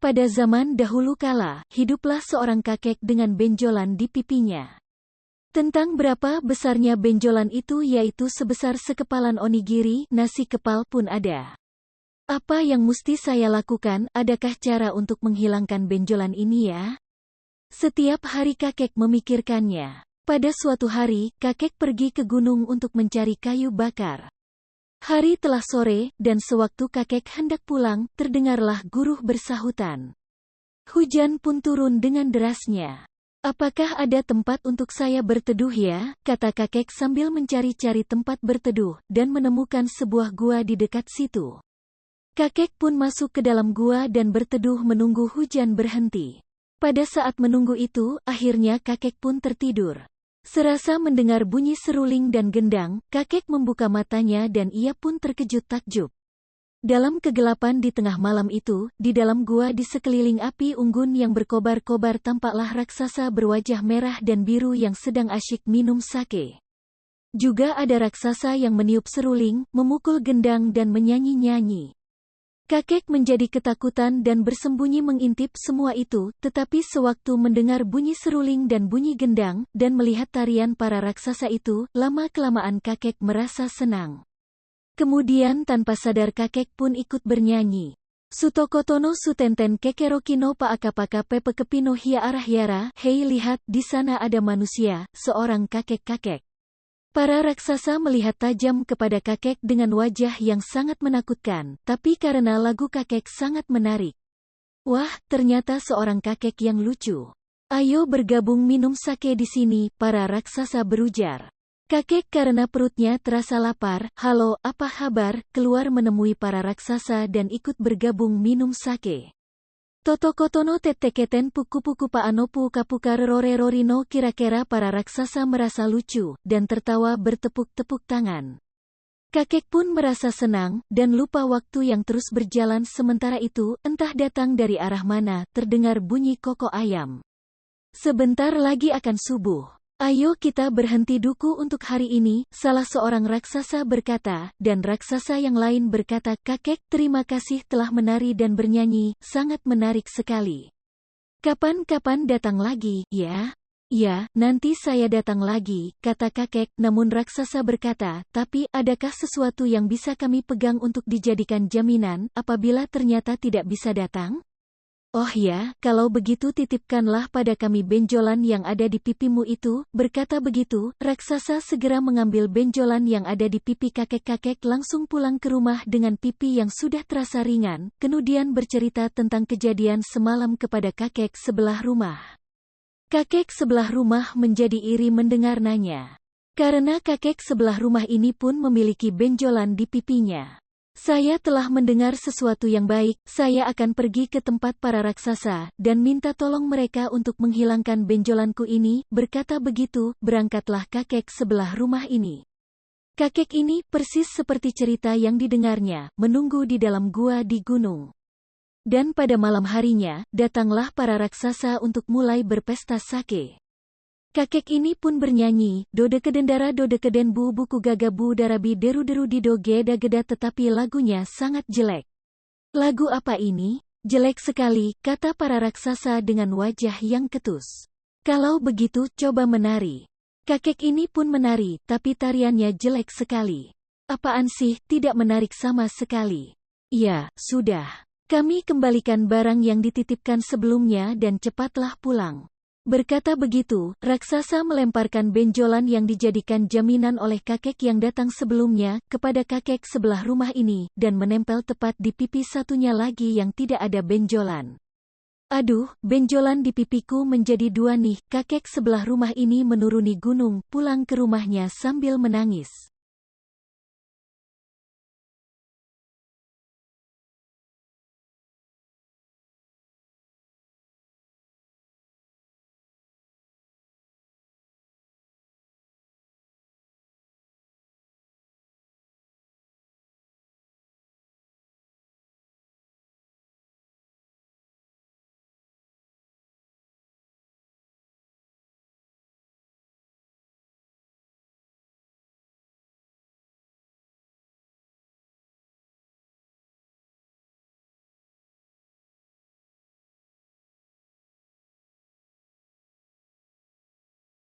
Pada zaman dahulu kala, hiduplah seorang kakek dengan benjolan di pipinya. Tentang berapa besarnya benjolan itu yaitu sebesar sekepalan onigiri, nasi kepal pun ada. Apa yang mesti saya lakukan? Adakah cara untuk menghilangkan benjolan ini ya? Setiap hari kakek memikirkannya. Pada suatu hari, kakek pergi ke gunung untuk mencari kayu bakar. Hari telah sore, dan sewaktu kakek hendak pulang, terdengarlah guruh bersahutan. Hujan pun turun dengan derasnya. Apakah ada tempat untuk saya berteduh ya? Kata kakek sambil mencari-cari tempat berteduh, dan menemukan sebuah gua di dekat situ. Kakek pun masuk ke dalam gua dan berteduh menunggu hujan berhenti. Pada saat menunggu itu, akhirnya kakek pun tertidur. Serasa mendengar bunyi seruling dan gendang, kakek membuka matanya dan ia pun terkejut takjub. Dalam kegelapan di tengah malam itu, di dalam gua di sekeliling api unggun yang berkobar-kobar tampaklah raksasa berwajah merah dan biru yang sedang asyik minum sake. Juga ada raksasa yang meniup seruling, memukul gendang dan menyanyi-nyanyi. Kakek menjadi ketakutan dan bersembunyi mengintip semua itu, tetapi sewaktu mendengar bunyi seruling dan bunyi gendang, dan melihat tarian para raksasa itu, lama-kelamaan kakek merasa senang. Kemudian tanpa sadar kakek pun ikut bernyanyi. Sutokotono sutenten kekerokino paakapaka pepe kepino hia arahyara, hei lihat, di sana ada manusia, seorang kakek-kakek. Para raksasa melihat tajam kepada kakek dengan wajah yang sangat menakutkan, tapi karena lagu kakek sangat menarik. Wah, ternyata seorang kakek yang lucu. Ayo bergabung minum sake di sini, para raksasa berujar. Kakek karena perutnya terasa lapar, halo, apa kabar, keluar menemui para raksasa dan ikut bergabung minum sake. Totokotono teteketen puku-puku paanopu kapuka rororino. Kira-kira para raksasa merasa lucu, dan tertawa bertepuk-tepuk tangan. Kakek pun merasa senang, dan lupa waktu yang terus berjalan. Sementara itu, entah datang dari arah mana, terdengar bunyi koko ayam. Sebentar lagi akan subuh. Ayo kita berhenti duku untuk hari ini, salah seorang raksasa berkata, dan raksasa yang lain berkata, kakek, terima kasih telah menari dan bernyanyi, sangat menarik sekali. Kapan-kapan datang lagi, ya? Ya, nanti saya datang lagi, kata kakek, namun raksasa berkata, tapi, adakah sesuatu yang bisa kami pegang untuk dijadikan jaminan, apabila ternyata tidak bisa datang? Oh ya, kalau begitu titipkanlah pada kami benjolan yang ada di pipimu itu. Berkata begitu, raksasa segera mengambil benjolan yang ada di pipi kakek-kakek langsung pulang ke rumah dengan pipi yang sudah terasa ringan, kemudian bercerita tentang kejadian semalam kepada kakek sebelah rumah. Kakek sebelah rumah menjadi iri mendengar nanya. Karena kakek sebelah rumah ini pun memiliki benjolan di pipinya. Saya telah mendengar sesuatu yang baik, saya akan pergi ke tempat para raksasa, dan minta tolong mereka untuk menghilangkan benjolanku ini. Berkata begitu, berangkatlah kakek sebelah rumah ini. Kakek ini persis seperti cerita yang didengarnya, menunggu di dalam gua di gunung. Dan pada malam harinya, datanglah para raksasa untuk mulai berpesta sake. Kakek ini pun bernyanyi, dodekeden bu buku gagabu darabi deru dido geda geda, tetapi lagunya sangat jelek. Lagu apa ini? Jelek sekali, kata para raksasa dengan wajah yang ketus. Kalau begitu coba menari. Kakek ini pun menari, tapi tariannya jelek sekali. Apaan sih, tidak menarik sama sekali. Ya, sudah. Kami kembalikan barang yang dititipkan sebelumnya dan cepatlah pulang. Berkata begitu, raksasa melemparkan benjolan yang dijadikan jaminan oleh kakek yang datang sebelumnya, kepada kakek sebelah rumah ini, dan menempel tepat di pipi satunya lagi yang tidak ada benjolan. Aduh, benjolan di pipiku menjadi dua nih, kakek sebelah rumah ini menuruni gunung, pulang ke rumahnya sambil menangis.